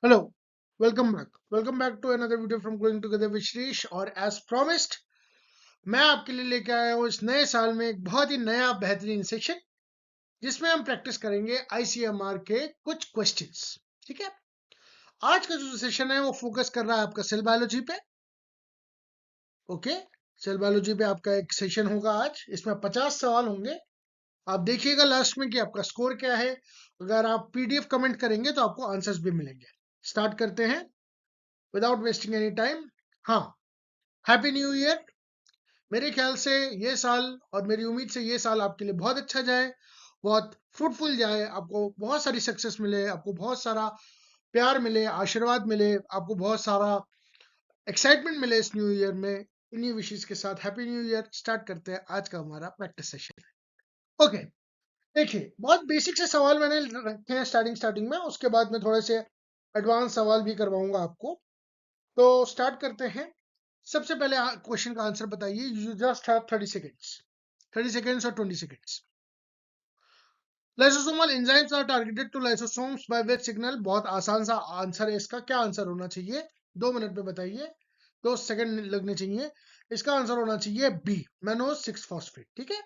Hello, welcome back to another video from growing together with Shreesh. और as promised मैं आपके लिए लेके आया हूँ इस नए साल में एक बहुत ही नया बेहतरीन सेशन जिसमें हम प्रैक्टिस करेंगे आईसीएमआर के कुछ क्वेश्चंस। ठीक है, आज का जो सेशन है वो फोकस कर रहा है आपका सेल बायोलॉजी पे। ओके, सेल बायोलॉजी पे आपका एक सेशन होगा आज। इसमें 50 सवाल होंगे। आप देखिएगा लास्ट में कि आपका स्कोर क्या है। अगर आप पीडीएफ कमेंट करेंगे तो आपको आंसर्स भी मिलेंगे। स्टार्ट करते हैं विदाउट वेस्टिंग एनी टाइम। हाँ, हैप्पी न्यू ईयर। मेरे ख्याल से ये साल और मेरी उम्मीद से ये साल आपके लिए बहुत अच्छा जाए, बहुत फ्रूटफुल जाए, आपको बहुत सारी सक्सेस मिले, आपको बहुत सारा प्यार मिले, आशीर्वाद मिले, आपको बहुत सारा एक्साइटमेंट मिले इस न्यू ईयर में। इन्हीं विशेष के साथ हैप्पी न्यू ईयर। स्टार्ट करते हैं आज का हमारा प्रैक्टिस सेशन। ओके, देखिए बहुत बेसिक से सवाल मैंने रखे हैं स्टार्टिंग में, उसके बाद में थोड़े से एडवांस सवाल भी करवाऊंगा आपको। तो स्टार्ट करते हैं। सबसे पहले क्वेश्चन का आंसर बताइए। यू जस्ट हैव 30 सेकेंड्स और 20 seconds. Lysosomal enzymes are targeted to lysosomes by which signal. बहुत आसान सा आंसर है इसका। क्या आंसर होना चाहिए? 2 मिनट में बताइए, 2 सेकंड लगने चाहिए। इसका आंसर होना चाहिए बी, मैनोज 6 फॉस्फेट। ठीक है,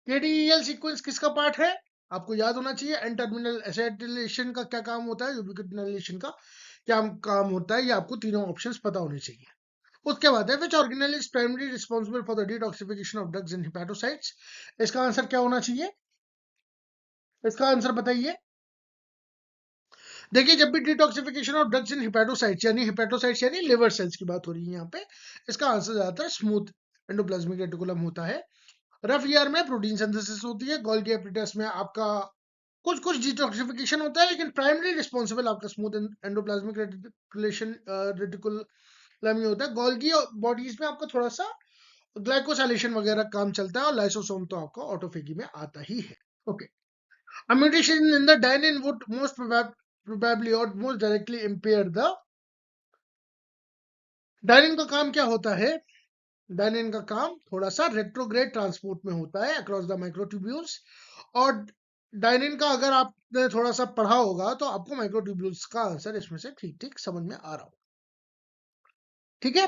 केडीएल सीक्वेंस किसका पार्ट है? आपको याद होना चाहिए। एन टर्मिनल एसिटाइलेशन का क्या काम होता है, यूबिक्विटिनेशन का क्या काम होता है, ये आपको तीनों ऑप्शंस पता होने चाहिए। उसके बाद है विच organelle is primary responsible for the detoxification of drugs in hepatocytes. इसका आंसर क्या होना चाहिए? इसका आंसर बताइए। देखिए, जब भी detoxification of drugs in hepatocytes यानी लिवर सेल्स की बात हो रही है यहाँ पे, इसका आंसर ज्यादातर स्मूथ एंडोप्लाज्मिक रेटिकुलम होता है। रफ ईयर में प्रोटीन सिंथेसिस होती है। गोल्गी एपिटस में आपका कुछ कुछ डिटॉक्सिफिकेशन होता है, लेकिन प्राइमरी रिस्पांसिबल आपका स्मूथ एंडोप्लाज्मिक रेटिकुलम ही होता है। गोल्गी बॉडीज में आपका थोड़ा सा ग्लाइकोसाइलेशन वगैरह काम चलता है, और लाइसोसोम तो आपका ऑटोफेगी में आता ही है। Okay, a mutation in the dynein would probably or most directly impair the dynein का काम क्या होता है? डायनिन का काम थोड़ा सा रेट्रोग्रेड ट्रांसपोर्ट में होता है अक्रॉस द माइक्रोट्यूब्यूल्स। और डायनिन का अगर आपने थोड़ा सा पढ़ा होगा तो आपको माइक्रोट्यूब्यूल्स का आंसर इसमें से ठीक ठीक समझ में आ रहा हो। ठीक है,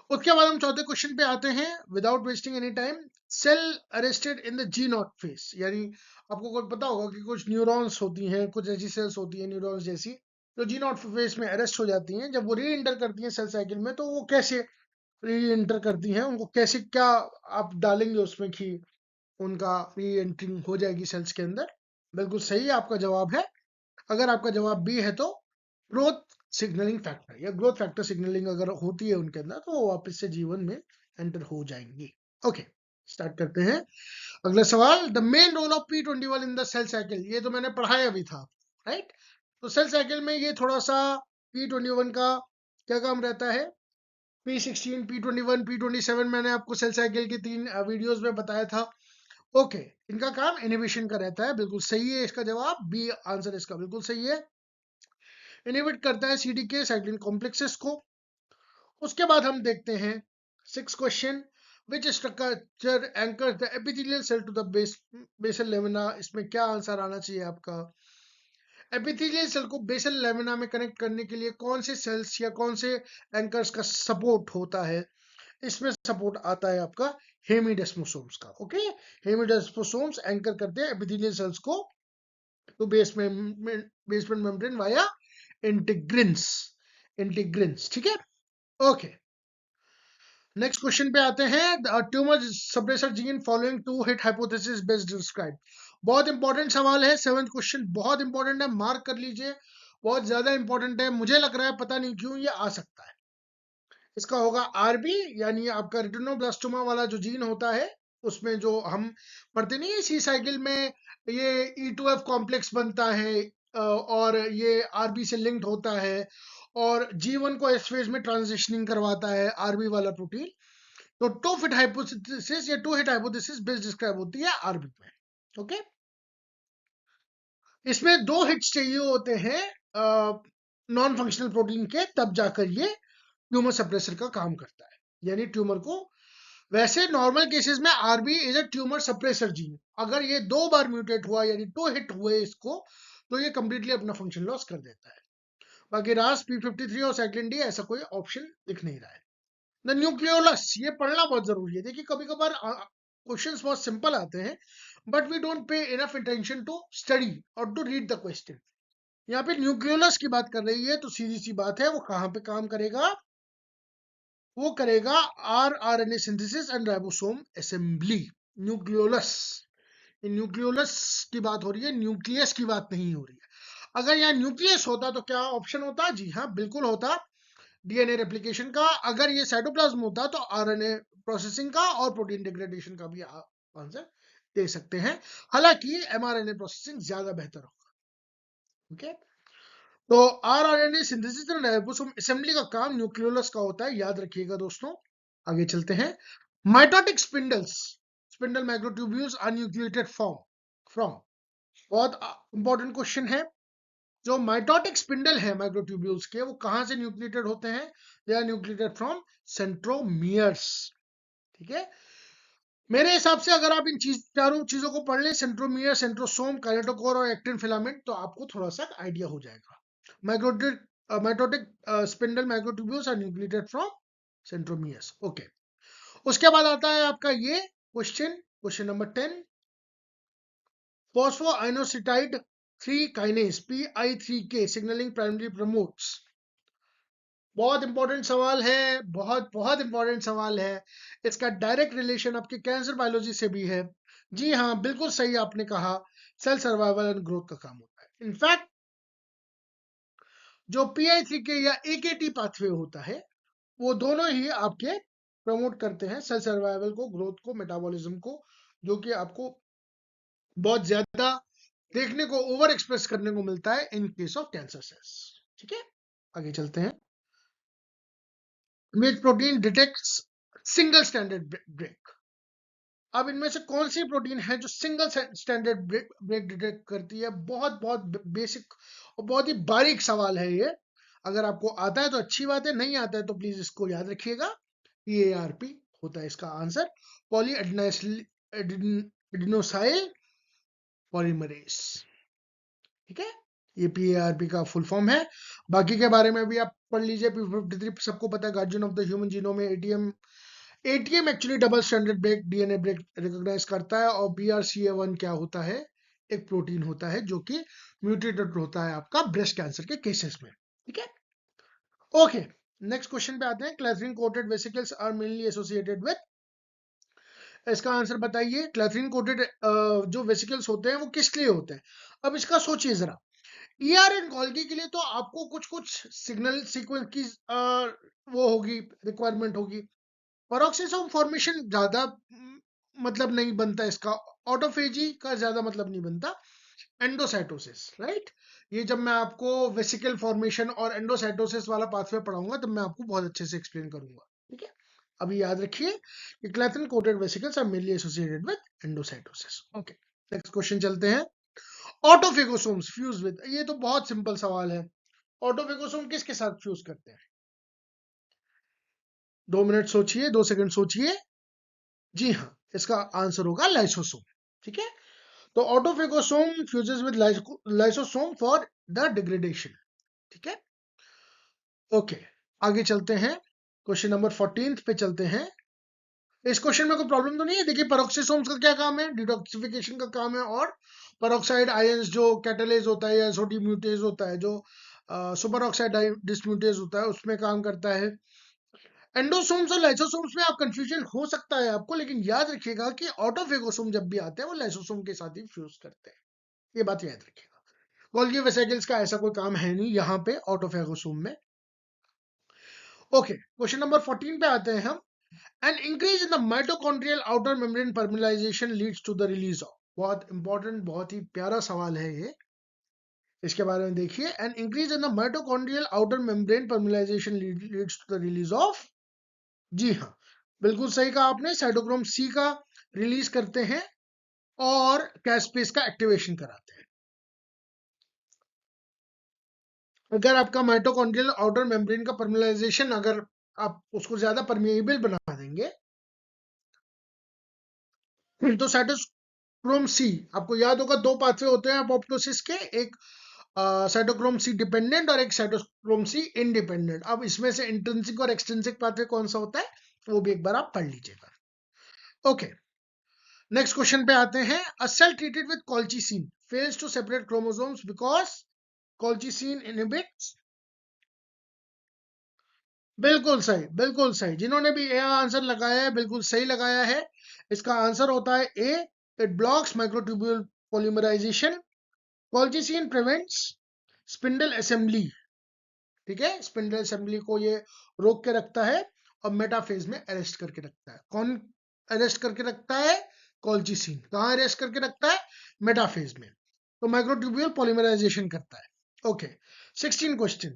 उसके बाद हम चौथे क्वेश्चन पे आते हैं without wasting any time. Cell arrested in the G naught phase, यानी आपको कुछ पता होगा कि कुछ न्यूरॉन्स होती हैं, कुछ ऐसी सेल्स होती हैं न्यूरॉन्स जैसी, जो जी नॉट फेस में अरेस्ट हो जाती हैं। जब वो री इंटर करती हैं सेल साइकिल में, तो वो कैसे री इंटर करती हैं, उनको कैसे, क्या आप डालेंगे उसमें कि उनका री एंट्रिंग हो जाएगी सेल्स के अंदर? बिल्कुल सही आपका जवाब है। अगर आपका जवाब बी है तो ग्रोथ सिग्नलिंग फैक्टर या ग्रोथ फैक्टर सिग्नलिंग अगर होती है उनके अंदर, तो वो वापस से जीवन में एंटर हो जाएंगी। ओके, स्टार्ट करते हैं अगला सवाल। The main role of P21 in the cell cycle, ये तो मैंने पढ़ाया भी था, राइट? तो सेल साइकिल में ये थोड़ा सा P21 का क्या काम रहता है? P16, P21, P27 मैंने आपको सेल साइकिल की 3 वीडियोस में बताया था। ओके, इनका काम इनहिबिशन का रहता है। बिल्कुल सही है इसका जवाब, बी आंसर इसका बिल्कुल सही है। इनहिबिट करता है सीडीके साइक्लिन कॉम्प्लेक्सेस को। उसके बाद हम देखते हैं 6 question. Which structure anchor the epithelial cell to the basal lamina. इसमें क्या आंसर आना चाहिए आपका? एपिथेलियल सेल को बेसल लेमिना में कनेक्ट करने के लिए कौन से सेल्स या कौन से एंकर्स का सपोर्ट होता है? इसमें सपोर्ट आता है आपका हेमिडेस्मोसोम्स का। ओके, हेमिडेस्मोसोम्स एंकर करते हैं एपिथेलियल सेल्स को to basement membrane via integrins. ठीक है, ओके। नेक्स्ट क्वेश्चन पे आते हैं। Tumour suppressor gene following two hit hypothesis best describe. बहुत इंपॉर्टेंट सवाल है, 7th क्वेश्चन बहुत इंपॉर्टेंट है, मार्क कर लीजिए। बहुत ज्यादा इंपॉर्टेंट है, मुझे लग रहा है पता नहीं क्यों ये आ सकता है। इसका होगा आरबी, यानी आपका रेटिनोब्लास्टोमा वाला जो जीन होता है, उसमें जो हम पढ़ते नहीं है सी साइकिल में, ये E2F कॉम्प्लेक्स बनता है, और ये आरबी से लिंक्ड होता है, और G1 को एस फेज में ट्रांजिशनिंग करवाता है आरबी वाला प्रोटीन। तो टू फिट हाइपोथेसिस या two hit hypothesis best describe होती है आरबी में। ओके, इसमें 2 हिट्स चाहिए होते हैं नॉन फंक्शनल प्रोटीन के, तब जाकर ये ट्यूमर सप्रेसर का काम करता है। यानी ट्यूमर को, वैसे नॉर्मल केसेस में RB is a tumour suppressor gene. अगर ये 2 बार म्यूटेट हुआ यानी 2 हिट हुए इसको, तो ये कंप्लीटली अपना फंक्शन लॉस कर देता है। बाकी रास p53 और साइक्लिन डी ऐसा कोई ऑप्शन दिख नहीं रहा है। द न्यूक्लियोलस, ये पढ़ना बहुत जरूरी है। देखिए कभी कभार क्वेश्चंस बहुत सिंपल आते हैं, but we don't pay enough attention to study और टू रीड द क्वेश्चन। यहाँ पे न्यूक्लियोलस की बात कर रही है, तो सीधी सी बात है वो कहाँ पे काम करेगा, वो करेगा rRNA synthesis and ribosome assembly. Nucleolus, nucleolus की बात हो रही है, न्यूक्लियस की बात नहीं हो रही है। अगर यहाँ न्यूक्लियस होता तो क्या ऑप्शन होता? जी हाँ, बिल्कुल होता, डीएनए रेप्लिकेशन का। अगर ये साइटोप्लाज्म होता तो आरएनए प्रोसेसिंग का और प्रोटीन डिग्रेडेशन का भी आंसर दे सकते हैं। हालांकि एमआरएनए प्रोसेसिंग ज्यादा बेहतर होगा। ओके, तो rRNA synthesis and ribosome assembly का काम न्यूक्लियोलस का होता है, याद रखिएगा दोस्तों। आगे चलते हैं। Mitotic spindles, spindle microtubules are nucleated from, बहुत इंपॉर्टेंट क्वेश्चन है। जो माइटोटिक स्पिंडल है माइक्रोट्यूब्यूल्स के, वो कहां से न्यूक्लिएटेड होते हैं? They are nucleated from centromeres. ठीक है, मेरे हिसाब से अगर आप इन चारों चीजों को पढ़ लें, सेंट्रोमियर, सेंट्रोसोम, काइनेटोकोर और एक्टिन फिलामेंट, तो आपको थोड़ा सा आइडिया हो जाएगा। Mitotic spindle microtubules are nucleated from centromeres. Okay, उसके बाद आता है आपका ये question number 10, phosphoinositide 3 kinase PI3K signalling primary promotes. बहुत इंपॉर्टेंट सवाल है, बहुत बहुत इंपॉर्टेंट सवाल है। इसका डायरेक्ट रिलेशन आपके कैंसर बायोलॉजी से भी है। जी हाँ, बिल्कुल सही आपने कहा, सेल सर्वाइवल एंड ग्रोथ का काम होता है। इनफैक्ट जो PI3K या AKT पाथवे होता है, वो दोनों ही आपके प्रमोट करते हैं सेल सर्वाइवल को, ग्रोथ को, मेटाबॉलिज्म को, जो कि आपको बहुत ज्यादा देखने को, ओवर एक्सप्रेस करने को मिलता है in case of cancer cells. ठीक है, आगे चलते हैं। Which protein detects single standard break? अब इनमें से कौन सी प्रोटीन है जो सिंगल स्टैंडर्ड ब्रेक डिटेक्ट करती है? बहुत बहुत बेसिक और बहुत ही बारीक सवाल है ये। अगर आपको आता है तो अच्छी बात है, नहीं आता है तो प्लीज इसको याद रखिएगा। PARP होता है इसका आंसर, पॉली एडिनोसाइल पॉलीमरेज। ठीक है, ये PARP का फुल फॉर्म है। बाकी के बारे में भी आप पढ़ लीजिए। P53 सबको पता है, guardian of the human genome में। ATM actually double standard break, DNA break recognise करता है। और BRCA1 क्या होता है? एक प्रोटीन होता है जो कि म्यूटेटेड होता है आपका ब्रेस्ट कैंसर के केसेस में। ठीक है, ओके, नेक्स्ट क्वेश्चन पे आते हैं। Clathrin coated vesicles are mainly associated with, इसका आंसर बताइए। क्लैथरीन कोटेड जो वेसिकल्स होते हैं वो किस लिए होते हैं? अब इसका सोचिए जरा। ERN कॉल्गी के लिए तो आपको कुछ कुछ सिग्नल सीक्वेंस की वो होगी, रिक्वायरमेंट होगी। पेरोक्सिसोम फॉर्मेशन ज्यादा मतलब नहीं बनता इसका, ऑटोफेजी का ज्यादा मतलब नहीं बनता। Endocytosis, right? ये जब मैं आपको वेसिकल फॉर्मेशन और एंडोसाइटोसिस वाला पाथवे पढ़ाऊंगा तब मैं आपको बहुत अच्छे से एक्सप्लेन करूंगा। ठीक है, अभी याद रखिए कि clathrin coated vesicles are mainly associated with endocytosis. Okay, next question चलते हैं। ऑटोफेगोसोम्स फ्यूज विद, ये तो बहुत सिंपल सवाल है। ऑटोफेगोसोम किसके साथ फ्यूज करते हैं? 2 मिनट सोचिए, 2 सेकंड सोचिए। जी हाँ, इसका आंसर होगा लाइसोसोम। ठीक है, तो autophagosome fuses with lysosome for the degradation. ठीक है, ओके, आगे चलते हैं। क्वेश्चन नंबर 14 पे चलते हैं। इस क्वेश्चन में कोई प्रॉब्लम तो नहीं है? देखिए, पेरोक्सिसोम्स का क्या काम है? डिटॉक्सिफिकेशन का काम है। और पेरोक्साइड आयंस जो कैटालेज होता है या सोडिम्यूटेज होता है, जो सुपर ऑक्साइड डिस्म्यूटेज होता है, उसमें काम करता है। एंडोसोम्स और लाइसोसोम्स में आप कंफ्यूजन हो सकता है आपको, लेकिन याद रखिएगा कि ऑटोफेगोसोम जब भी आते हैं वो लाइसोसोम के साथ ही फ्यूज करते हैं। ये बात याद रखिएगा। गोल्गी वेसिकल्स का ऐसा कोई काम है नहीं यहाँ पे ऑटोफेगोसोम में। ओके, क्वेश्चन नंबर 14 पे आते हैं हम। An increase in the mitochondrial outer membrane permeabilisation leads to the release of, बहुत इंपॉर्टेंट, बहुत ही प्यारा सवाल है ये। इसके बारे में देखिए। An increase in the mitochondrial outer membrane permeabilisation leads to the release of, जी हाँ, बिल्कुल सही कहा आपने, साइटोक्रोम C का रिलीज करते हैं और कैस्पेस का एक्टिवेशन कराते हैं। अगर आपका माइटोकॉन्ड्रियल आउटर मेम्ब्रेन का परमिलाइजेशन, अगर आप उसको ज्यादा परमिएबल बना देंगे तो साइटोक्रोम C, आपको याद होगा 2 पाथवे होते हैं अपोप्टोसिस के, एक साइटोक्रोम सी डिपेंडेंट और एक साइटोक्रोम सी इंडिपेंडेंट। अब इसमें से इंट्रिंसिक और एक्सट्रिंसिक पाथवे कौन सा होता है वो भी एक बार आप पढ़ लीजिएगा। ओके, नेक्स्ट क्वेश्चन पे आते हैं। A cell treated with colchicine fails to separate chromosomes because colchicine inhibits. बिल्कुल सही, बिल्कुल सही। जिन्होंने भी ए आंसर लगाया है बिल्कुल सही लगाया है। इसका आंसर होता है A, it blocks microtubule polymerisation. Colchicine prevents spindle assembly, ठीक है, स्पिंडल असेंबली को ये रोक के रखता है और मेटाफेज में अरेस्ट करके रखता है। कौन अरेस्ट करके रखता है? कॉल्चिसिन। कहाँ अरेस्ट करके रखता है? मेटाफेज में। तो माइक्रोट्यूब्यूल पॉलीमराइजेशन करता है। Okay, 16 question.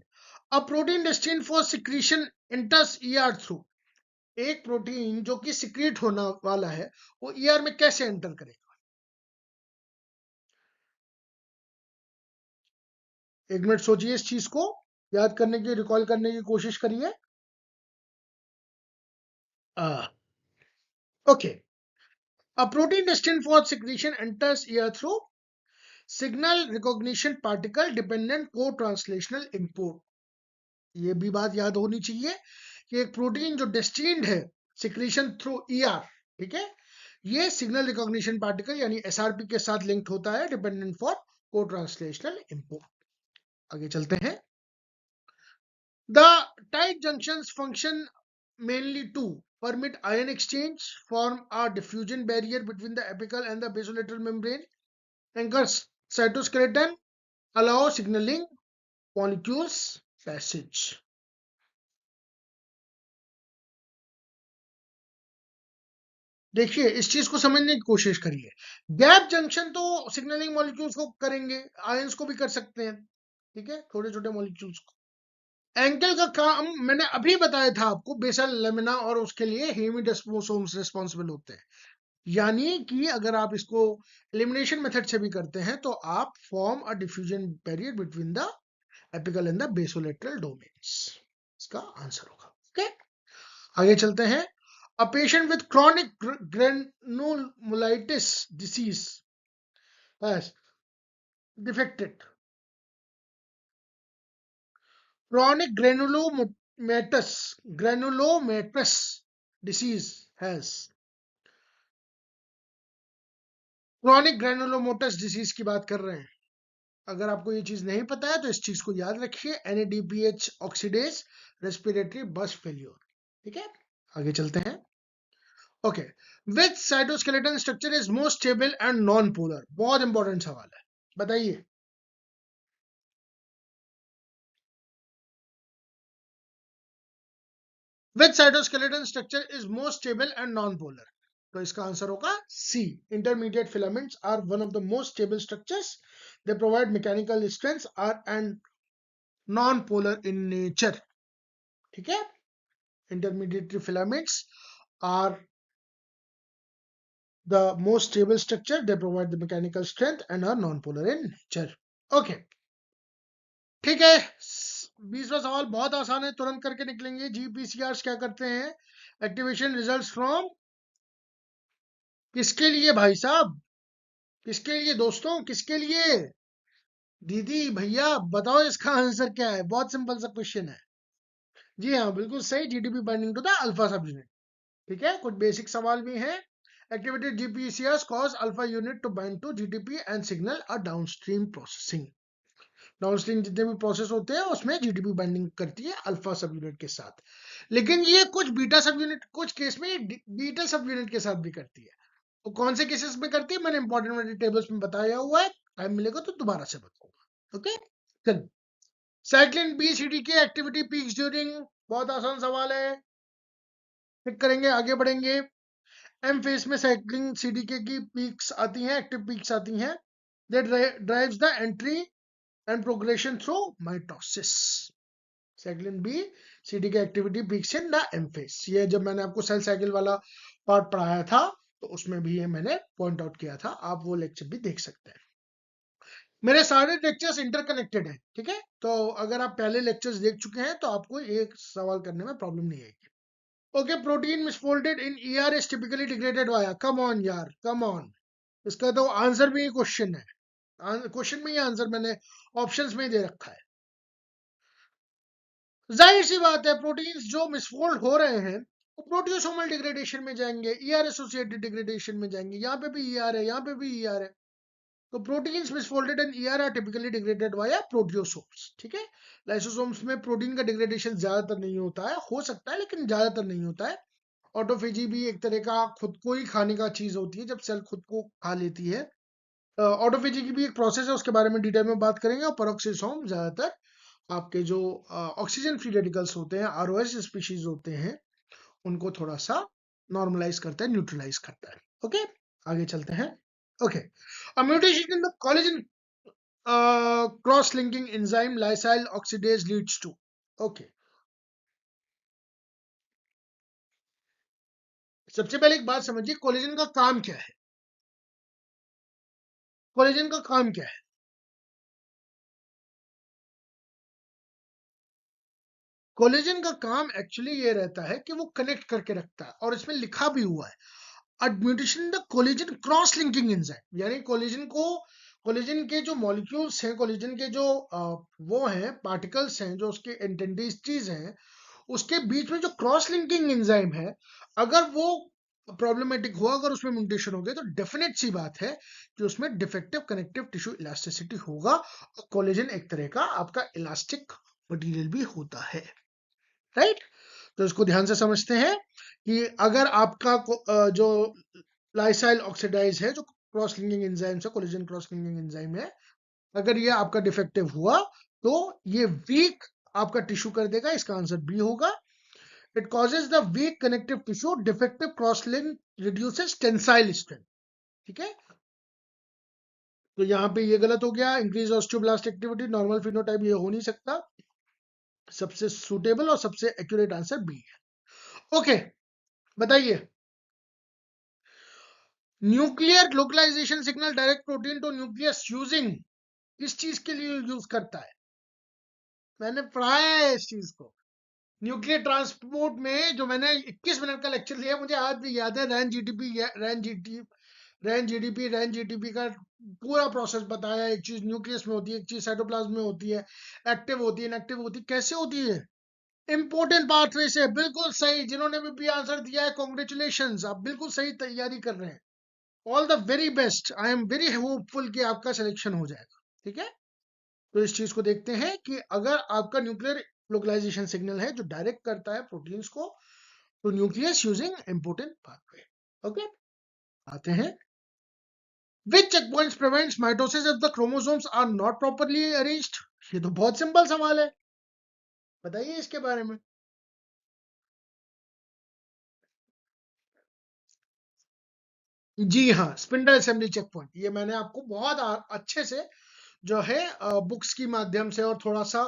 A protein destined for secretion enters ER through. एक प्रोटीन जो कि सिक्रीट होने वाला है वो ER में कैसे एंटर करेगा? एक मिनट सोचिए, इस चीज को याद करने की, रिकॉल करने की कोशिश करिए। Okay, a protein destined for secretion enters ER through signal recognition particle dependent co-translational input। ये भी बात याद होनी चाहिए कि एक प्रोटीन जो डेस्टिन्ड है सिक्रीशन थ्रू ER, ठीक है, ये सिग्नल रिकॉग्निशन पार्टिकल यानी SRP के साथ लिंक्ड होता है, डिपेंडेंट फॉर को ट्रांसलेशनल इनपुट। आगे चलते हैं। The tight junctions function mainly to permit ion exchange, form a diffusion barrier between the apical and the basolateral membrane, anchor cytoskeleton, allow signaling molecules passage। देखिए, इस चीज को समझने की कोशिश करिए। गैप जंक्शन तो सिग्नलिंग मॉलिक्यूल्स को करेंगे, आयंस को भी कर सकते हैं, ठीक है, छोटे छोटे मॉलिक्यूल्स को। एंकल का काम मैंने अभी बताया था आपको, बेसल लेमिना और उसके लिए हेमिडेस्मोसोम्स रिस्पॉन्सिबल होते हैं। यानी कि अगर आप इसको एलिमिनेशन मेथड से भी करते हैं तो आप form a diffusion barrier between the apical and the basolateral domains. इसका आंसर होगा। ओके, आगे चलते हैं। A patient with chronic granulomatitis disease has defected. chronic granulomatous disease has। Chronic granulomatous disease की बात कर रहे हैं। अगर आपको ये चीज नहीं पता है तो इस चीज को याद रखिए, NADPH oxidase respiratory burst failure, ठीक है। आगे चलते हैं। Okay, which cytoskeleton structure is most stable and non polar. बहुत इंपॉर्टेंट सवाल है, बताइए। Which cytoskeleton structure is most stable and non polar. तो इसका आंसर होगा C, intermediate filaments are one of the most stable structures. They provide mechanical strength are and non polar in nature, ठीक है। Intermediate filaments are the most stable structure, they provide the mechanical strength and are non-polar in nature। okay, ठीक है। 20वां सवाल बहुत आसान है, तुरंत करके निकलेंगे। GPCRs क्या करते हैं? एक्टिवेशन रिजल्ट्स फ्रॉम किसके लिए भाई साहब? किसके लिए दोस्तों? किसके लिए? दीदी भैया बताओ, इसका आंसर क्या है? बहुत सिंपल सा क्वेश्चन है। जी हाँ, बिल्कुल सही, GDP binding to the alpha subunit, ठीक है। कुछ बेसिक सवाल भी हैं। Activated GPCRs cause alpha unit to bind to GDP and signal a downstream processing। Downstream जितने भी प्रोसेस होते हैं उसमें GDP बाइंडिंग करती है अल्फा सब यूनिट के साथ। लेकिन ये कुछ बीटा सब यूनिट, कुछ केस में बीटा सब यूनिट के साथ भी करती है। तो कौन से केसेस में करती है मैंने इंपॉर्टेंट टेबल्स में बताया हुआ है, टाइम मिलेगा तो दोबारा से बताऊंगा। ओके, चल। साइक्लिन BCD की एक्टिविटी पीक्स ड्यूरिंग, बहुत आसान सवाल है, टिक करेंगे, आगे बढ़ेंगे। एम फेज में साइक्लिन CDK की पीक्स आती हैं, एक्टिव पीक्स आती हैं। They drives the entry and progression through mitosis. Cyclin BCD की activity peaks in the M phase. ये जब मैंने आपको सेल साइकिल वाला पार्ट पढ़ाया था तो उसमें भी ये मैंने पॉइंट आउट किया था, आप वो लेक्चर भी देख सकते हैं। मेरे सारे लेक्चर्स इंटरकनेक्टेड हैं, ठीक है। तो अगर आप पहले लेक्चर्स देख चुके हैं तो आपको एक सवाल करने में प्रॉब्लम नहीं आएगी। Okay, protein misfolded in ER is typically degraded via. Come on यार, कम ऑन। इसका तो आंसर भी क्वेश्चन है, क्वेश्चन में ही आंसर मैंने ऑप्शंस में दे रखा है। जाहिर सी बात है प्रोटीन्स जो मिसफोल्ड हो रहे हैं वो प्रोटियोसोमल डिग्रेडेशन में जाएंगे, ईआर एसोसिएटेड डिग्रेडेशन में जाएंगे। यहाँ पे भी ईआर है, यहाँ पे भी ईआर है। तो proteins misfolded and ER are typically degraded by proteasomes. ठीक है, लाइसोसोम्स में प्रोटीन का डिग्रेडेशन ज्यादातर नहीं होता है, हो सकता है लेकिन ज्यादातर नहीं होता है। ऑटोफेजी भी एक तरह का खुद को ही खाने का चीज होती है, जब सेल खुद को खा लेती है। ऑटोफेजी की भी एक प्रोसेस है, उसके बारे में डिटेल में बात करेंगे। और पेरोक्सिसोम ज्यादातर आपके जो ऑक्सीजन फ्री रेडिकल्स होते हैं, आरओएस स्पीशीज होते हैं, उनको थोड़ा सा नॉर्मलाइज करता है, न्यूट्रलाइज करता है। ओके, आगे चलते हैं। Okay, a mutation in the collagen cross linking enzyme lysyl oxidase leads to. Okay, सबसे पहले एक बात समझिए, कोलेजन का काम क्या है। कोलेजन का काम क्या है? कोलेजन का काम एक्चुअली ये रहता है कि वो कनेक्ट करके रखता है, और इसमें लिखा भी हुआ है mutation the collagen cross linking enzyme, यानी कोलेजन को, कोलेजन के जो मॉलिक्यूल्स हैं, कोलेजन के जो वो हैं पार्टिकल्स हैं, जो उसके एंटिटीज हैं, उसके बीच में जो क्रॉस लिंकिंग एंजाइम है, अगर वो प्रॉब्लमेटिक हुआ, अगर उसमें म्यूटेशन हो गया, तो डेफिनेट सी बात है कि उसमें डिफेक्टिव कनेक्टिव टिश्यू इलास्टिसिटी होगा। और कोलेजन एक तरह का आपका इलास्टिक मटेरियल भी होता है, राइट। तो इसको ध्यान से समझते हैं कि अगर आपका जो लाइसाइल ऑक्सीडाइज है, जो क्रॉस लिंकिंग एंजाइम है, कोलेजन क्रॉस लिंकिंग एंजाइम है, अगर ये आपका डिफेक्टिव हुआ तो ये वीक आपका टिश्यू कर देगा। इसका आंसर बी होगा। It causes the weak connective tissue, defective cross link reduces tensile strength. ठीक है, तो यहाँ पे ये गलत हो गया। Increase osteoblast activity, normal phenotype ये हो नहीं सकता। सबसे सुटेबल और सबसे एक्यूरेट आंसर बी है। ओके, बताइए, nuclear localisation signal direct protein to nucleus using, किस चीज के लिए यूज करता है? मैंने पढ़ाया है इस चीज को। न्यूक्लियर ट्रांसपोर्ट में जो मैंने 21 मिनट का लेक्चर लिया, मुझे आज भी याद है। रैन जीटीपी, रैन जीडीपी, रैन जीटीपी का पूरा प्रोसेस बताया। एक चीज न्यूक्लियस में होती है, एक चीज साइटोप्लाज्म में होती है, एक्टिव होती है, इनएक्टिव होती है, कैसे होती है। इंपॉर्टेंट पाथवे से, बिल्कुल सही। जिन्होंने भी आंसर दिया है, कॉन्ग्रेचुलेशन, आप बिल्कुल सही तैयारी कर रहे हैं। All the very best. I am very hopeful कि आपका सिलेक्शन हो जाएगा। ठीक है, तो इस चीज को देखते हैं कि अगर आपका न्यूक्लियर लोकलाइजेशन सिग्नल है जो डायरेक्ट करता है प्रोटीन्स को to nucleus using important pathway. Okay, आते हैं। Which checkpoints prevents mitosis if the chromosomes are not properly arranged? ये तो बहुत सिंपल सवाल है, बताइए इसके बारे में। जी हाँ, स्पिंडल असेंबली चेक पॉइंट, ये मैंने आपको बहुत अच्छे से जो है बुक्स की माध्यम से और थोड़ा सा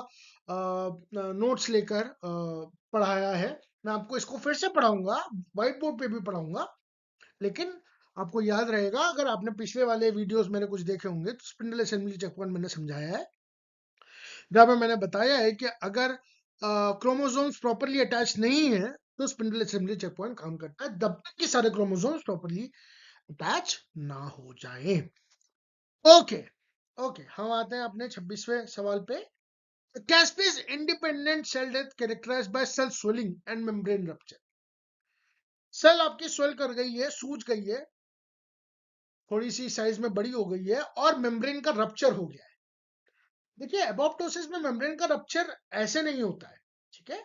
नोट्स लेकर पढ़ाया है। मैं आपको इसको फिर से पढ़ाऊंगा, व्हाइट बोर्ड पे भी पढ़ाऊंगा, लेकिन आपको याद रहेगा अगर आपने पिछले वाले वीडियोस मैंने कुछ देखे होंगे तो स्पिंडल असेंबली चेक पॉइंट मैंने समझाया है, जहाँ पे मैंने बताया है कि अगर क्रोमोसोम्स प्रॉपरली अटैच नहीं है तो स्पिंडल असेंबली चेक पॉइंट काम करता है, जब तक कि सारे क्रोमोसोम्स प्रॉपरली अटैच ना हो जाए। ओके, ओके, हम आते हैं अपने 26वें सवाल पे। Caspase independent cell death characterised by cell swelling and membrane rupture. Cell आपकी स्वेल कर गई है, सूज गई है, थोड़ी सी साइज में बड़ी हो गई है और मेम्ब्रेन का रप्चर हो गया है। देखिए, एपोप्टोसिस में मेम्ब्रेन का रप्चर ऐसे नहीं होता है, ठीक है,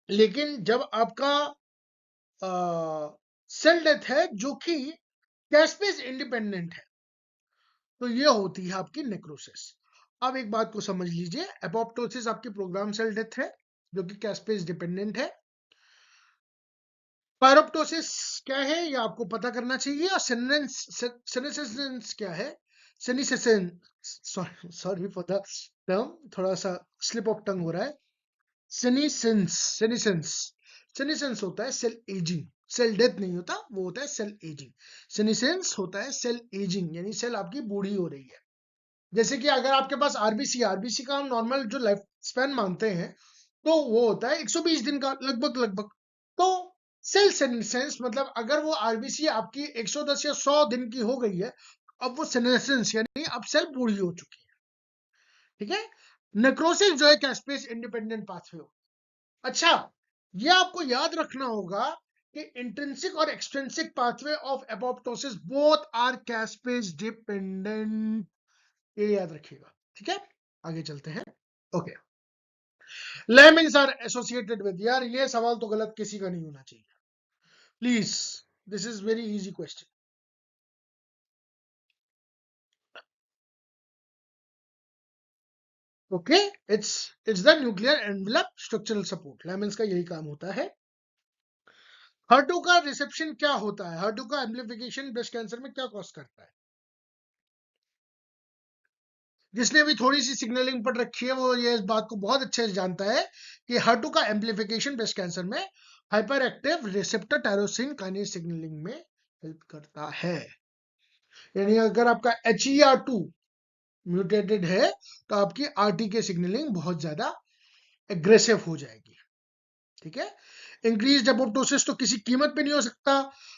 लेकिन जब आपका सेल डेथ है जो कि कैस्पेज इंडिपेंडेंट है तो ये होती है आपकी नेक्रोसिस। अब एक बात को समझ लीजिए, एपोप्टोसिस आपकी प्रोग्राम सेल डेथ है जो कि कैस्पेज डिपेंडेंट है। पायरोप्टोसिस क्या है ये आपको पता करना चाहिए। और सेनेसेंस क्या है? सेनिसेसन, सॉरी फॉर द टर्म, थोड़ा सा स्लिप ऑफ टंग हो रहा है। सेनिसेंस, सेनिसेंस, सेनिसेंस होता है सेल एजिंग, सेल डेथ नहीं होता, वो होता है सेल एजिंग। सेनिसेंस होता है सेल एजिंग, यानी सेल आपकी बूढ़ी हो रही है। जैसे कि अगर आपके पास आरबीसी, आरबीसी का हम नॉर्मल जो लाइफ स्पैन मानते हैं तो वो होता है 120 दिन का लगभग लगभग। तो सेल सेनेसेंस मतलब अगर वो आरबीसी आपकी 110 या 100 दिन की हो गई है, अब वो सेनेसेंस यानी अब सेल बूढ़ी हो चुकी है। ठीक है, नेक्रोसिस जो है कैस्पेज इंडिपेंडेंट पाथवे हो। अच्छा, ये आपको याद रखना होगा कि इंट्रिंसिक और extrinsic pathway of apoptosis both are caspase dependent, ये याद रखिएगा। ठीक है, आगे चलते हैं। Okay, lamins are associated with, यार ये सवाल तो गलत किसी का नहीं होना चाहिए please, this is very easy question. Okay, it's the nuclear envelope structural support, layman's का यही काम होता है। HER2 का रिसेप्शन क्या होता है, HER2 का एम्प्लीफिकेशन ब्रेस्ट कैंसर में क्या कॉज करता है? जिसने भी थोड़ी सी सिग्नलिंग पढ़ रखी है वो ये इस बात को बहुत अच्छे से जानता है कि HER2 का एम्प्लीफिकेशन ब्रेस्ट कैंसर में hyper active receptor tyrosine kinase signalling में हेल्प करता है। यानी अगर आपका HER2 म्यूटेटेड है तो आपकी RTK सिग्नलिंग बहुत ज्यादा एग्रेसिव हो जाएगी। ठीक है, इंक्रीज एपोप्टोसिस तो किसी कीमत पे नहीं हो सकता,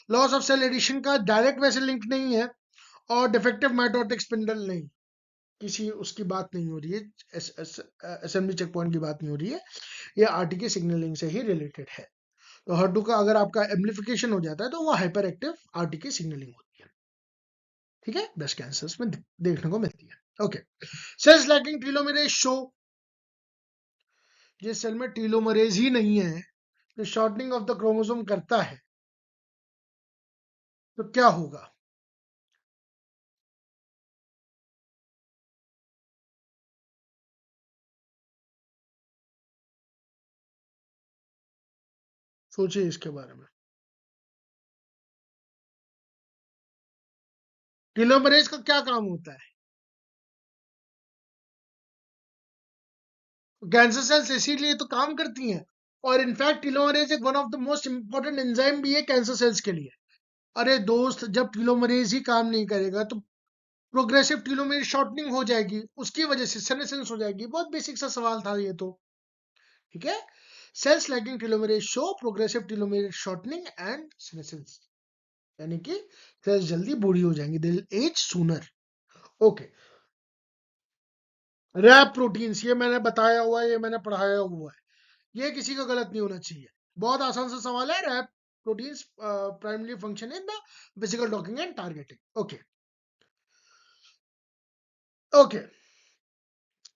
लॉस ऑफ सेल एडिशन का डायरेक्ट वैसे लिंक नहीं है, और डिफेक्टिव माइटोटिक स्पिंडल नहीं, किसी उसकी बात नहीं हो रही है, असेंबली चेक पॉइंट की बात नहीं हो रही है, ये आरटीके सिग्नलिंग से ही रिलेटेड है। तो HER2 का अगर आपका एम्प्लीफिकेशन हो जाता है तो वो हाइपर एक्टिव आरटीके सिग्नलिंग होती है। ठीक है, ब्रेस्ट कैंसर्स में देखने को मिलती है। Okay, cells lacking telomerase show, जिस सेल में टीलोमरेज ही नहीं है जो शॉर्टनिंग ऑफ द क्रोमोसोम करता है तो क्या होगा? सोचिए इसके बारे में। टीलोमरेज का क्या काम होता है? कैंसर सेल्स इसीलिए तो काम करती हैं, और इनफैक्ट टीलोमरेज एक one of the most important enzyme भी है कैंसर सेल्स के लिए। अरे दोस्त, जब टीलोमरेज ही काम नहीं करेगा तो प्रोग्रेसिव टीलोमेरेज शॉर्टनिंग हो जाएगी, उसकी वजह से सेनेसेंस हो जाएगी। बहुत बेसिक सा सवाल था ये तो। ठीक है, cells lacking telomerase show progressive telomerase shortening and senescence, यानी कि सेल्स जल्दी बूढ़ी हो जाएंगी, they will age sooner. Okay, rap proteins, ये मैंने बताया हुआ है, ये मैंने पढ़ाया हुआ है, ये किसी का गलत नहीं होना चाहिए। बहुत आसान सा सवाल है। Rap proteins primary function in the physical docking and targeting. Okay, okay,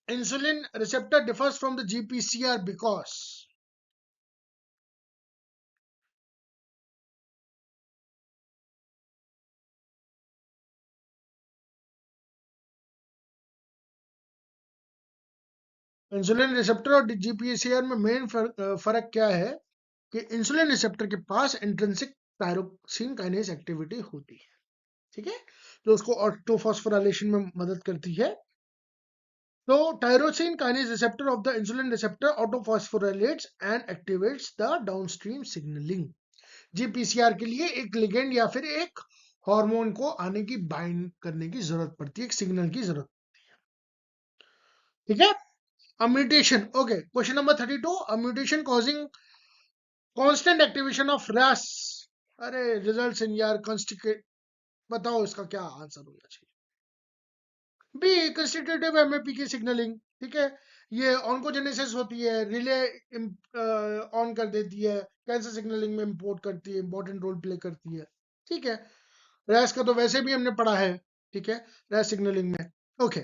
insulin receptor differs from the GPCR because insulin receptor और जीपीसीआर में मेन फर्क क्या है कि इंसुलिन रिसेप्टर के पास इंट्रिंसिक टायरोक्सिन काइनेज एक्टिविटी होती है। ठीक है, जो उसको ऑटोफॉस्फोराइलेशन में मदद करती है। तो tyrosine kinase receptor of the insulin receptor autophosphorylates and activates the downstream signalling. GPCR के लिए एक लिगेंड या फिर एक हार्मोन को आने की बाइंड करने की जरूरत पड़ती है, एक सिग्नल की जरूरत। ठीक है, a mutation. Okay, question number 32, a mutation causing constant activation of RAS, अरे results in यार constitutive, बताओ इसका क्या आंसर होना चाहिए? बी, कंस्टिट्यूटिव एमएपी की सिग्नलिंग। ठीक है, ये ऑन्कोजेनेसिस होती है, रिले ऑन कर देती है, कैंसर सिग्नलिंग में इंपोर्ट करती है, इंपॉर्टेंट रोल प्ले करती है। ठीक है, रैस का तो वैसे भी हमने पढ़ा है। ठीक है, रैस सिग्नलिंग में। ओके,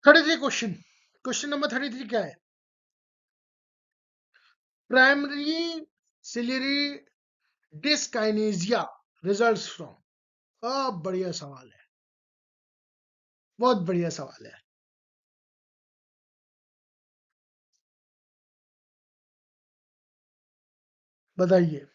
33 क्वेश्चन, क्वेश्चन नंबर 33 क्या है? प्राइमरी सिलियरी डिस्काइनेजिया रिजल्ट्स फ्रॉम, बढ़िया सवाल है, बहुत बढ़िया सवाल है, बताइए।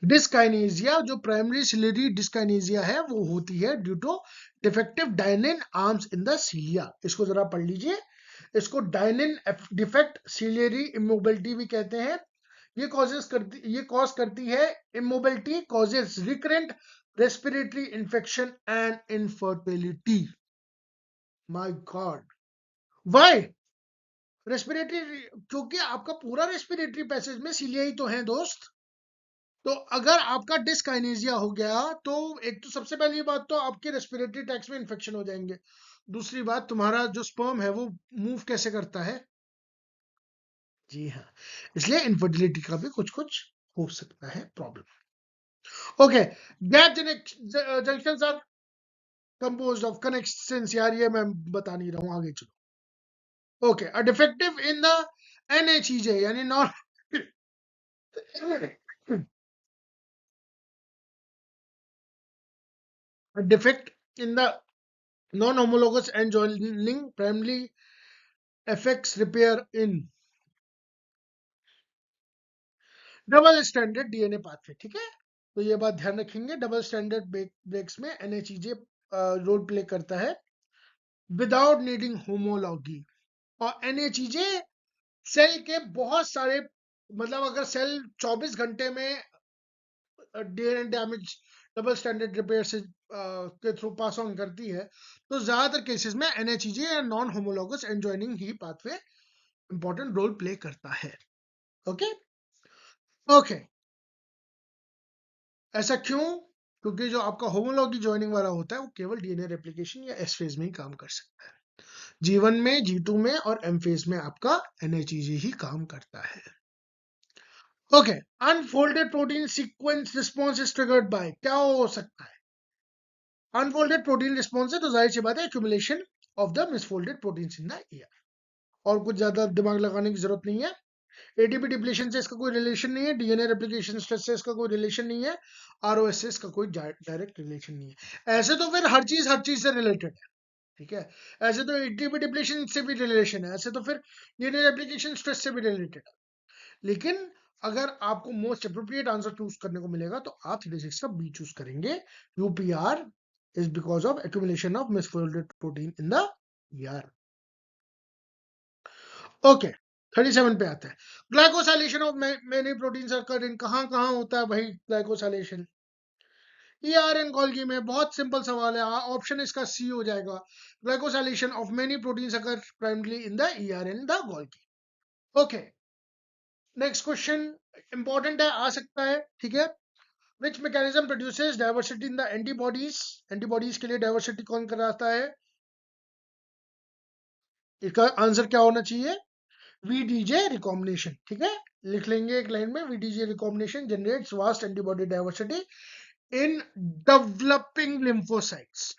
डिस्काइनेजिया, जो प्राइमरी सिलियरी डिस्काइनेजिया है वो होती है due to defective dynein arms in the cilia. इसको जरा पढ़ लीजिए, इसको डायनिन डिफेक्ट सिलियरी इमोबिलिटी भी कहते हैं। ये कॉज करती है immobility, causes recurrent respiratory infection and infertility. My God, why? Respiratory, क्योंकि आपका पूरा रेस्पिरेटरी पैसेज में सीलिया ही तो है दोस्त। तो अगर आपका डिस्काइनेजिया हो गया तो एक तो सबसे पहली बात तो आपके रेस्पिरेटरी ट्रैक्ट में इन्फेक्शन हो जाएंगे। दूसरी बात, तुम्हारा जो स्पर्म है वो मूव कैसे करता है? जी हाँ, इसलिए इनफर्टिलिटी का भी कुछ कुछ हो सकता है problem. Okay, gap junctions are composed of connections, यार ये मैं बता नहीं रहा हूँ, आगे चलो। Okay, a defective in the NHEJ यानी non a defect in the non-homologous end joining primarily affects repair in double standard DNA pathway. ठीक है, तो ये बात ध्यान रखेंगे, डबल स्टैंडर्ड ब्रेक्स में NHEJ रोल प्ले करता है विदाउट नीडिंग होमोलॉगी। और NHEJ सेल के बहुत सारे, मतलब अगर सेल 24 घंटे में DNA damage double standard repair से के थ्रू पास ऑन करती है, तो ज्यादातर केसेस में NHEJ या नॉन होमोलॉगस एंजॉइनिंग ही पाथवे इंपॉर्टेंट रोल प्ले करता है। ओके ओके, ऐसा क्यों? क्योंकि जो आपका होमोलॉगी ज्वाइनिंग वाला होता है वो केवल DNA रेप्लिकेशन या S फेज में ही काम कर सकता है। G1 में, G2 में और M फेज में आपका NHEJ ही काम करता है। Okay, unfolded protein sequence response is triggered by, क्या हो सकता है? अनफोल्डेड प्रोटीन रिस्पॉन्स है तो जाहिर सी बात है accumulation of the misfolded proteins in the year. और कुछ ज्यादा दिमाग लगाने की जरूरत नहीं है। एटीपी डिप्लीशन से इसका कोई रिलेशन नहीं है, डीएनए रेप्लिकेशन स्ट्रेस से इसका कोई रिलेशन नहीं है, आरओएस से इसका कोई डायरेक्ट रिलेशन नहीं है। ऐसे तो फिर हर चीज से रिलेटेड है। ठीक है, ऐसे तो एटीपी डिप्लीशन से भी रिलेशन है, ऐसे तो फिर डीएनए रेप्लिकेशन स्ट्रेस से भी रिलेटेड है। लेकिन अगर आपको मोस्ट अप्रोप्रिएट आंसर चूज करने को मिलेगा तो आप 36 का बी चूज करेंगे। UPR is because of accumulation of misfolded protein in the ER. Okay, 37 पे आता है। ग्लाइकोसाइलेशन ऑफ मेनी प्रोटीन्स अकर इन, कहाँ कहाँ होता है भाई ग्लाइकोसाइलेशन? ईआर एंड गोल्गी में। बहुत सिंपल सवाल है, ऑप्शन इसका सी हो जाएगा। Glycosylation of many proteins occur primarily in the ER and the Golgi. Okay, next question important है, आ सकता है। ठीक है, which mechanism produces diversity in the antibodies? Antibodies के लिए डाइवर्सिटी कौन कराता है? इसका आंसर क्या होना चाहिए? VDJ recombination. ठीक है, लिख लेंगे एक लाइन में, VDJ recombination generates vast antibody diversity in developing lymphocytes.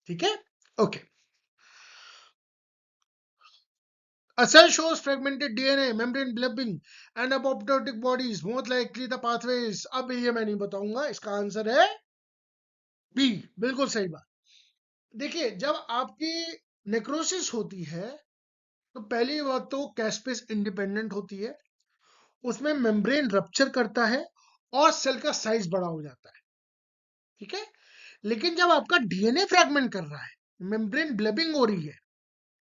ठीक है, okay. A cell shows fragmented DNA, membrane blebbing, and apoptotic bodies. Most likely the pathways. अब ये मैं नहीं बताऊंगा, इसका आंसर है बी। बिल्कुल सही बात। देखिए, जब आपकी नेक्रोसिस होती है तो पहली बात तो कैस्पेस इंडिपेंडेंट होती है, उसमें मेम्ब्रेन रप्चर करता है और सेल का साइज बड़ा हो जाता है। ठीक है, लेकिन जब आपका DNA फ्रैगमेंट कर रहा है, मेम्ब्रेन ब्लेबिंग हो रही है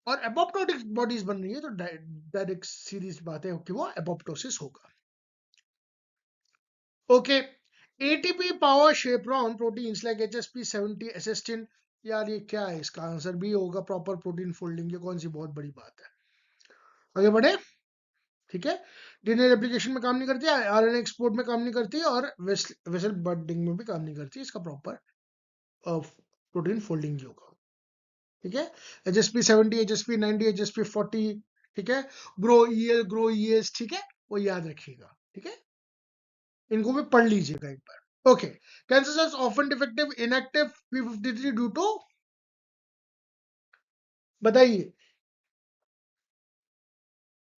और एपोप्टोटिक बॉडीज बन रही है, तो डायरेक्ट सीरीज बात है कि वो एपोप्टोसिस होगा। Okay, ATP power chaperone proteins like HSP70 assisting, यार ये क्या है? इसका आंसर भी होगा प्रॉपर प्रोटीन फोल्डिंग। ये कौन सी बहुत बड़ी बात है? आगे बढ़े। ठीक है, डीएनए रेप्लिकेशन में काम नहीं करती है, RNA एक्सपोर्ट में काम नहीं करती है, और वेसल बडिंग में भी काम नहीं करती है। इसका प्रॉपर प्रोटीन फोल्डिंग होगा। ठीक है, HSP70, HSP90, HSP40। ठीक है, ग्रो ES। ठीक है, वो याद रखिएगा। ठीक है, इनको भी पढ़ लीजिएगा एक बार। Okay, cancer cells often defective inactive P53 due to, बताइए।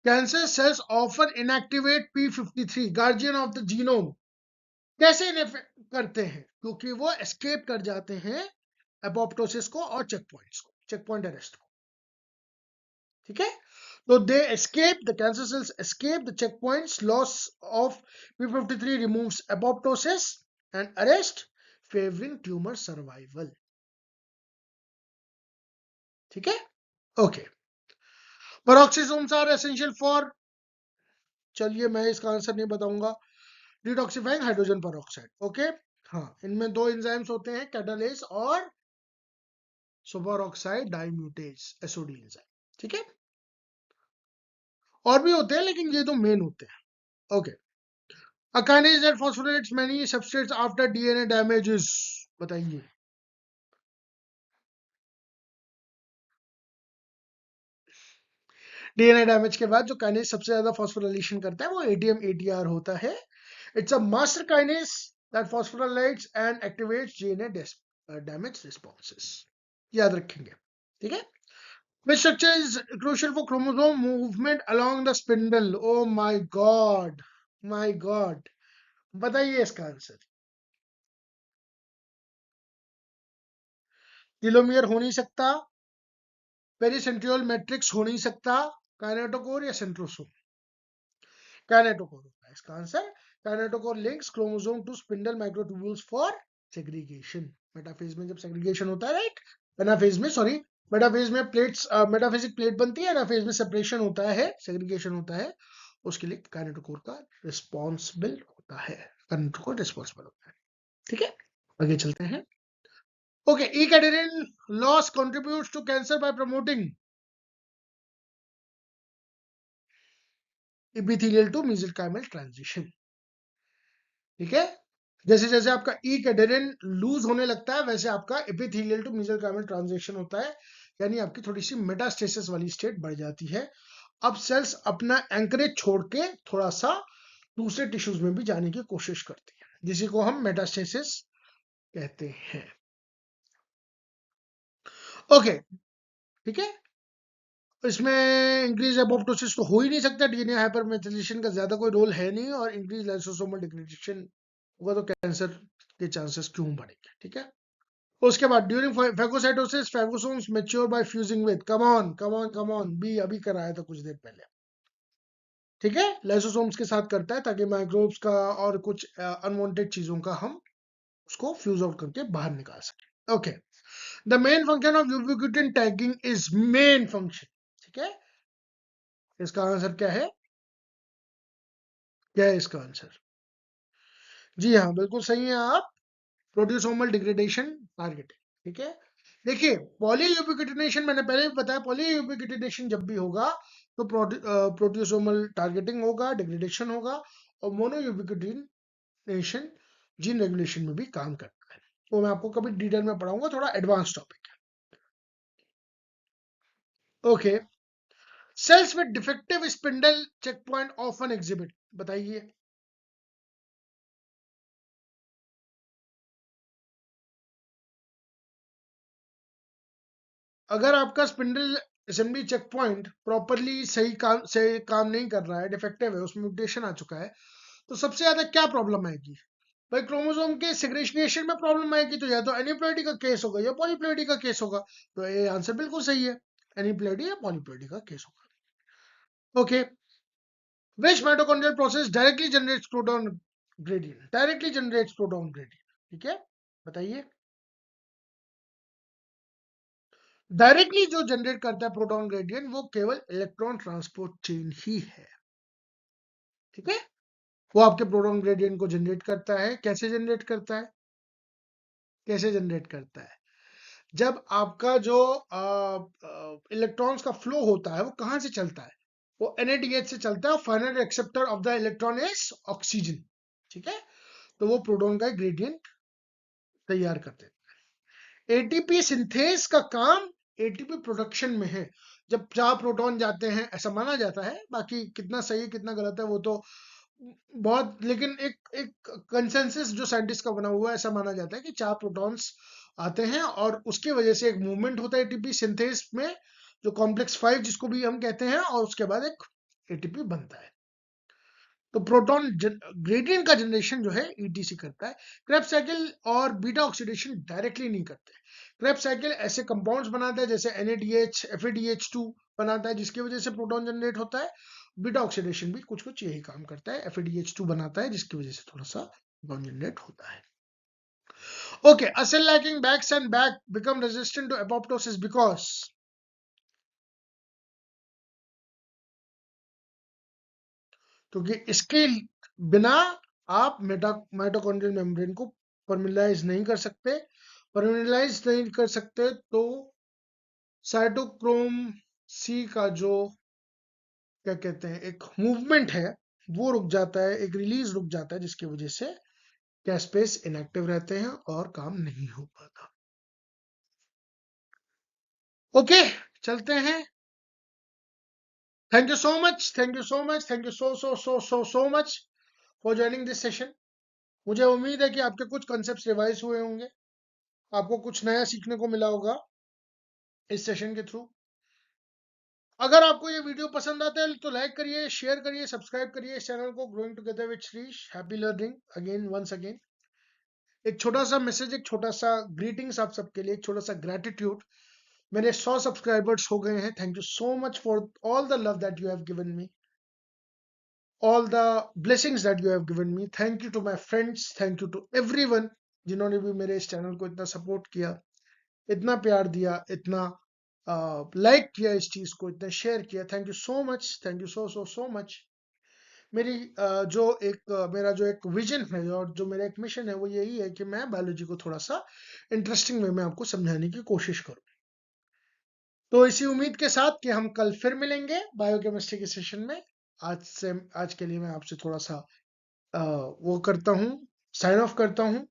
Cancer cells often inactivate P53, guardian of the genome. कैसे इन्हें करते हैं? क्योंकि वो एस्केप कर जाते हैं एपोप्टोसिस को और चेक पॉइंट्स को, चेक पॉइंट अरेस्ट को। ठीक है, तो they escape, the cancer cells escape the checkpoints, loss of P53 removes apoptosis and arrest, favouring tumour survival. ठीक है, okay. Peroxisomes are essential for, चलिए मैं इसका आंसर नहीं बताऊंगा, डिटॉक्सिफाइंग हाइड्रोजन पेरोक्साइड। ओके, हाँ, इनमें दो एंजाइम्स होते हैं, कैटालेस और सुपर ऑक्साइड डाइम्यूटेज, SOD एंजाइम। ठीक है, और भी होते हैं लेकिन ये दो मेन होते हैं। Okay, A kinase that phosphorylates many substrates after DNA damages. बताइए। डीएनए डैमेज के बाद जो काइनेज सबसे ज्यादा फॉस्फोराइलेशन करता है वो एटीएम एटीआर होता है। It's a master kinase that phosphorylates and activates DNA damage responses. याद रखेंगे, ठीक है। Which structure is crucial for chromosome movement along the spindle? Oh my god, my god, बताइए इसका आंसर। टीलोमियर हो नहीं सकता, पेरीसेंट्रियोल मैट्रिक्स हो नहीं सकता, काइनेटोकोर या सेंट्रोसोम। काइनेटोकोर होता है इसका answer. Kinetochore links chromosome to spindle microtubules for segregation. Metaphase में जब सेग्रीगेशन होता है, राइट, एनाफेज में, सॉरी, मेटाफेज में प्लेट्स, मेटाफेजिक प्लेट बनती है, एनाफेज में सेपरेशन होता है, सेग्रीगेशन होता है, उसके लिए काइनेटोकोर का रिस्पॉन्सिबल होता है, काइनेटोकोर रिस्पॉन्सिबल होता है, ठीक है। आगे चलते हैं। Okay, E cadherin loss contributes to cancer by promoting epithelial to mesenchymal transition, ठीक है। जैसे जैसे आपका ई कैडेरिन लूज होने लगता है वैसे आपका एपिथेलियल टू मेसेंकाइमल ट्रांजिशन होता है, यानी आपकी थोड़ी सी मेटास्टेसिस वाली स्टेट बढ़ जाती है। अब सेल्स अपना एंकरेज छोड़ के थोड़ा सा दूसरे टिश्यूज में भी जाने की कोशिश करती है, जिसे को हम मेटास्टेसिस कहते हैं। ओके, ठीक है। इसमें इंक्रीज एपोप्टोसिस तो हो ही नहीं सकता, डीएनए हाइपरमेथिलेशन का ज्यादा कोई रोल है नहीं, और इंक्रीज लाइसोसोमल डिग्रेडेशन होगा तो कैंसर के चांसेस क्यों बढ़ेंगे, ठीक है। उसके बाद during phagocytosis phagosomes mature by fusing with, come on come on come on, बी अभी कराया था कुछ देर पहले, ठीक है। लाइसोसोम्स के साथ करता है ताकि माइक्रोब्स का और कुछ अनवांटेड चीजों का हम उसको फ्यूज आउट करके बाहर निकाल सके। Okay, the main function of ubiquitin tagging is main function, ठीक है। इसका आंसर क्या है? क्या है इसका आंसर? जी हाँ, बिल्कुल सही है आप। प्रोटियोसोमल डिग्रेडेशन टारगेटिंग, ठीक है। देखिए, पॉलीयूबिक्विटिनेशन मैंने पहले भी बताया, पॉलीयूबिक्विटिनेशन जब भी होगा तो प्रोटियोसोमल टारगेटिंग होगा, डिग्रेडेशन होगा, और मोनोयूबिक्विटिनेशन जीन रेगुलेशन में भी काम करता है। तो मैं आपको कभी डिटेल में पढ़ाऊंगा, थोड़ा एडवांस टॉपिक है। Okay, cells with defective spindle check point often exhibit, बताइए। अगर आपका spindle assembly check point properly सही काम नहीं कर रहा है, डिफेक्टिव है, उसमें म्यूटेशन आ चुका है, तो सबसे ज्यादा क्या प्रॉब्लम आएगी? भाई, क्रोमोसोम के सेग्रेगेशन में प्रॉब्लम आएगी, तो या तो एनिप्लॉइडी का केस होगा या पॉलीप्लॉइडी का केस होगा। तो ये आंसर बिल्कुल सही है, एनिप्लॉइडी या पॉलीप्लॉइडी का केस होगा। Okay, which mitochondrial process directly generates proton gradient? Directly generates proton gradient, ठीक है, बताइए। डायरेक्टली जो जनरेट करता है प्रोटॉन ग्रेडियंट वो केवल इलेक्ट्रॉन ट्रांसपोर्ट चेन ही है, ठीक है। वो आपके प्रोटॉन ग्रेडियंट को जनरेट करता है। कैसे जनरेट करता है? कैसे जनरेट करता है? जब आपका जो इलेक्ट्रॉन्स का फ्लो होता है वो कहां से चलता है? वो NADH से चलता है, final acceptor of the electron is oxygen, ठीक है। तो वो प्रोटॉन का ग्रेडियंट तैयार करते हैं। एटीपी सिंथेस का काम एटीपी प्रोडक्शन में है। जब 4 प्रोटॉन जाते हैं ऐसा माना जाता है, बाकी कितना सही है कितना गलत है वो तो बहुत, लेकिन एक एक कंसेंसस जो साइंटिस्ट का बना हुआ है, ऐसा माना जाता है कि 4 प्रोटॉन्स आते हैं और उसकी वजह से एक मूवमेंट होता है एटीपी सिंथेस में, जो कॉम्प्लेक्स 5 जिसको भी हम कहते हैं, और उसके बाद एक एटीपी बनता है। तो प्रोटॉन ग्रेडियंट का जनरेशन जो है ईटीसी करता है। क्रेब्स साइकिल और बीटा ऑक्सीडेशन डायरेक्टली नहीं करते। क्रेब्स साइकिल ऐसे कंपाउंड्स बनाता है जैसे NADH FADH2 बनाता है, जिसकी वजह से प्रोटॉन जनरेट होता है। बीटा ऑक्सीडेशन भी कुछ कुछ यही काम करता है, FADH2 बनाता है, जिसकी वजह से थोड़ा सा प्रोटॉन जनरेट होता है। Okay, a cell lacking backs and back become resistant to apoptosis because, क्योंकि इसके बिना आप माइटोकॉन्ड्रियल मेम्ब्रेन को परमिलाइज नहीं कर सकते। परमिलाइज नहीं कर सकते तो साइटोक्रोम C का जो क्या कहते हैं एक मूवमेंट है, वो रुक जाता है, एक रिलीज रुक जाता है, जिसकी वजह से कैश स्पेस इनएक्टिव रहते हैं और काम नहीं हो पाता। ओके, चलते हैं। Thank you so much, thank you so much, thank you so much for joining this session. मुझे उम्मीद है कि आपके कुछ कॉन्सेप्ट्स रिवाइज हुए होंगे, आपको कुछ नया सीखने को मिला होगा इस सेशन के थ्रू। अगर आपको ये वीडियो पसंद आता है तो लाइक करिए, शेयर करिए, सब्सक्राइब करिए इस चैनल को, growing together with Shrish. Happy learning again, once again. एक छोटा सा मैसेज, एक छोटा सा ग्रीटिंग्स आप सबके लिए, एक छोटा सा ग्रेटिट्यूड। मेरे 100 सब्सक्राइबर्स हो गए हैं। Thank you so much for all the love that you have given me, all the blessings that you have given me. Thank you to my friends, thank you to everyone जिन्होंने भी मेरे इस channel को इतना support किया, इतना प्यार दिया, इतना लाइक किया इस चीज को, इतना शेयर किया। Thank you so much, thank you so much. मेरी मेरा जो एक विजन है और जो मेरा एक मिशन है वो यही है कि मैं बायोलॉजी को थोड़ा सा इंटरेस्टिंग वे में आपको समझाने की कोशिश करूं। तो इसी उम्मीद के साथ कि हम कल फिर मिलेंगे बायोकेमिस्ट्री के सेशन में, आज के लिए मैं आपसे थोड़ा सा वो करता हूँ, साइन ऑफ करता हूँ।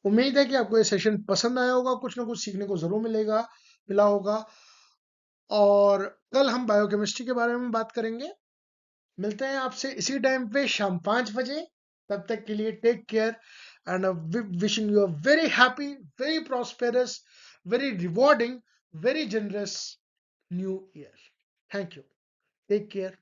उम्मीद है कि आपको ये सेशन पसंद आया होगा, कुछ ना कुछ सीखने को जरूर मिला होगा। और कल हम बायोकेमिस्ट्री के बारे में बात करेंगे। मिलते हैं आपसे इसी टाइम पे शाम 5 बजे। तब तक के लिए take care and wishing you a very happy, very prosperous, very rewarding, very generous new year. Thank you, take care.